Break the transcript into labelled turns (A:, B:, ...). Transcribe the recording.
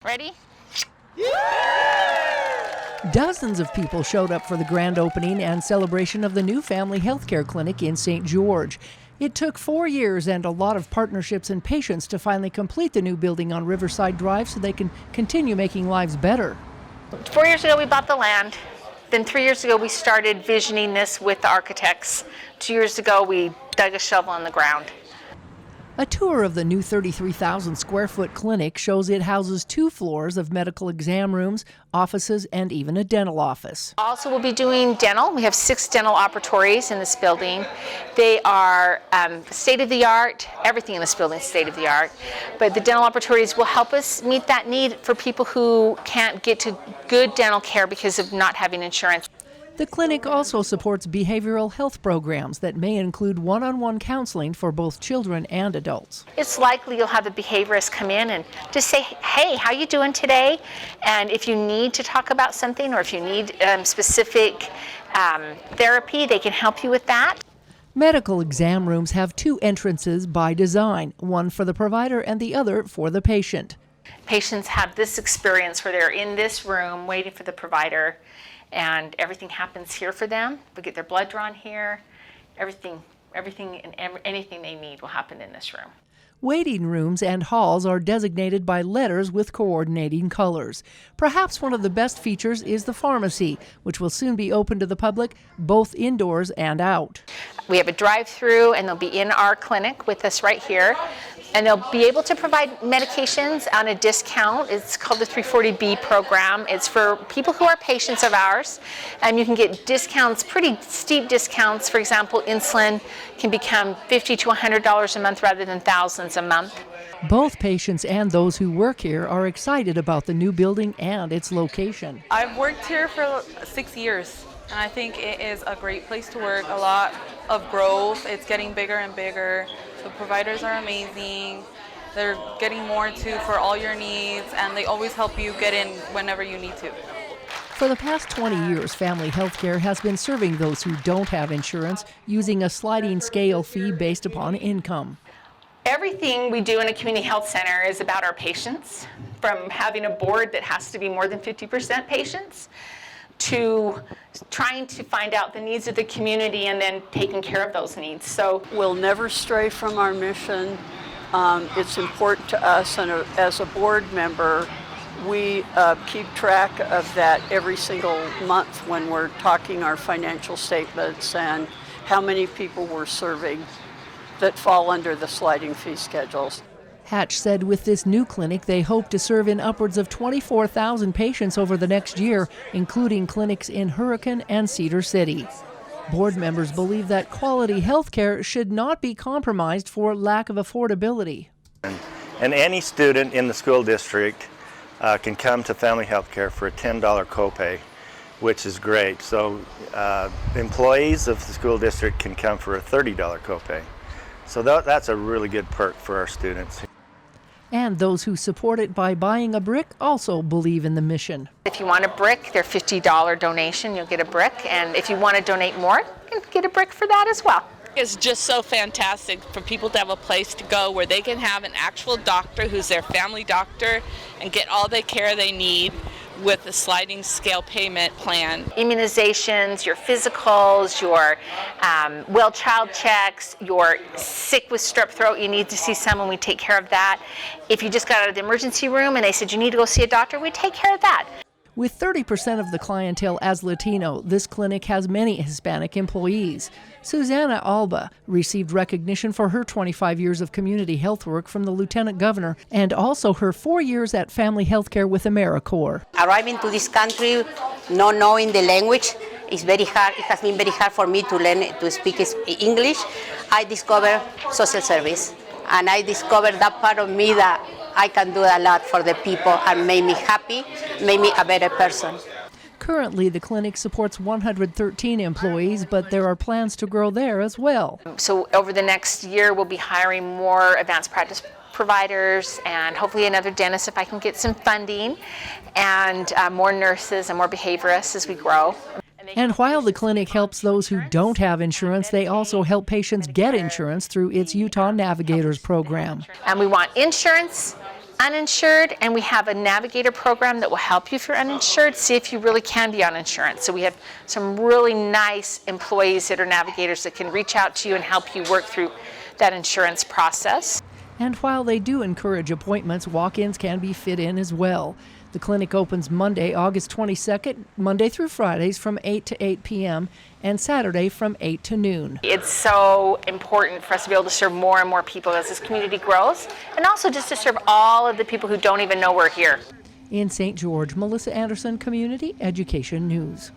A: Ready?
B: Dozens of people showed up for the grand opening and celebration of the new family healthcare clinic in St. George. It took 4 years and a lot of partnerships and patience to finally complete the new building on Riverside Drive so they can continue making lives better.
A: 4 years ago we bought the land. Then 3 years ago we started visioning this with the architects. 2 years ago we dug a shovel in the ground.
B: A tour of the new 33,000 square foot clinic shows it houses 2 floors of medical exam rooms, offices, and even a dental office.
A: Also, we'll be doing dental. We have 6 dental operatories in this building. They are state-of-the-art. Everything in this building is state-of-the-art. But the dental operatories will help us meet that need for people who can't get to good dental care because of not having insurance.
B: The clinic also supports behavioral health programs that may include one-on-one counseling for both children and adults.
A: It's likely you'll have a behaviorist come in and just say, hey, how you doing today? And if you need to talk about something or if you need specific therapy, they can help you with that.
B: Medical exam rooms have 2 entrances by design, one for the provider and the other for the patient.
A: Patients have this experience where they're in this room waiting for the provider, and everything happens here for them. They get their blood drawn here. Everything and anything they need will happen in this room.
B: Waiting rooms and halls are designated by letters with coordinating colors. Perhaps one of the best features is the pharmacy, which will soon be open to the public, both indoors and out.
A: We have a drive-through, and they'll be in our clinic with us right here. And they'll be able to provide medications on a discount. It's called the 340B program. It's for people who are patients of ours. And you can get discounts, pretty steep discounts. For example, insulin can become $50 to $100 a month rather than thousands a month.
B: Both patients and those who work here are excited about the new building and its location.
C: I've worked here for 6 years. And I think it is a great place to work, a lot of growth. It's getting bigger and bigger. The providers are amazing. They're getting more too for all your needs, and they always help you get in whenever you need to.
B: For the past 20 years, Family Healthcare has been serving those who don't have insurance using a sliding scale fee based upon income.
A: Everything we do in a community health center is about our patients, from having a board that has to be more than 50% patients, to trying to find out the needs of the community and then taking care of those needs. So
D: we'll never stray from our mission. It's important to us, and as a board member, we keep track of that every single month when we're talking our financial statements and how many people we're serving that fall under the sliding fee schedules.
B: Hatch said with this new clinic, they hope to serve in upwards of 24,000 patients over the next year, including clinics in Hurricane and Cedar City. Board members believe that quality health care should not be compromised for lack of affordability.
E: And any student in the school district can come to Family Health Care for a $10 copay, which is great. So employees of the school district can come for a $30 copay. So that's a really good perk for our students.
B: And those who support it by buying a brick also believe in the mission.
A: if you want a brick, they're $50 donation, you'll get a brick. And if you want to donate more, you can get a brick for that as well.
F: It's just so fantastic for people to have a place to go where they can have an actual doctor who's their family doctor and get all the care they need with a sliding scale payment plan.
A: Immunizations, your physicals, your well child checks, you're sick with strep throat, you need to see someone, we take care of that. If you just got out of the emergency room and they said you need to go see a doctor, we take care of that.
B: With 30% of the clientele as Latino, this clinic has many Hispanic employees. Susana Alba received recognition for her 25 years of community health work from the Lieutenant Governor and also her 4 years at Family Healthcare with AmeriCorps.
G: Arriving to this country, not knowing the language, is very hard. It has been very hard for me to learn to speak English. I discovered social service, and I discovered that part of me that I can do a lot for the people and make me happy, make me a better person.
B: Currently, the clinic supports 113 employees, but there are plans to grow there as well.
A: So over the next year, we'll be hiring more advanced practice providers and hopefully another dentist if I can get some funding, and more nurses and more behaviorists as we grow.
B: And while the clinic helps those who don't have insurance, they also help patients get insurance through its Utah Navigators program.
A: And we want insurance uninsured, and we have a navigator program that will help you if you're uninsured, see if you really can be on insurance. So we have some really nice employees that are navigators that can reach out to you and help you work through that insurance process.
B: And while they do encourage appointments, walk-ins can be fit in as well. The clinic opens Monday, August 22nd, Monday through Fridays from 8 to 8 p.m. and Saturday from 8 to noon.
A: It's so important for us to be able to serve more and more people as this community grows, and also just to serve all of the people who don't even know we're here.
B: In St. George, Melissa Anderson, Community Education News.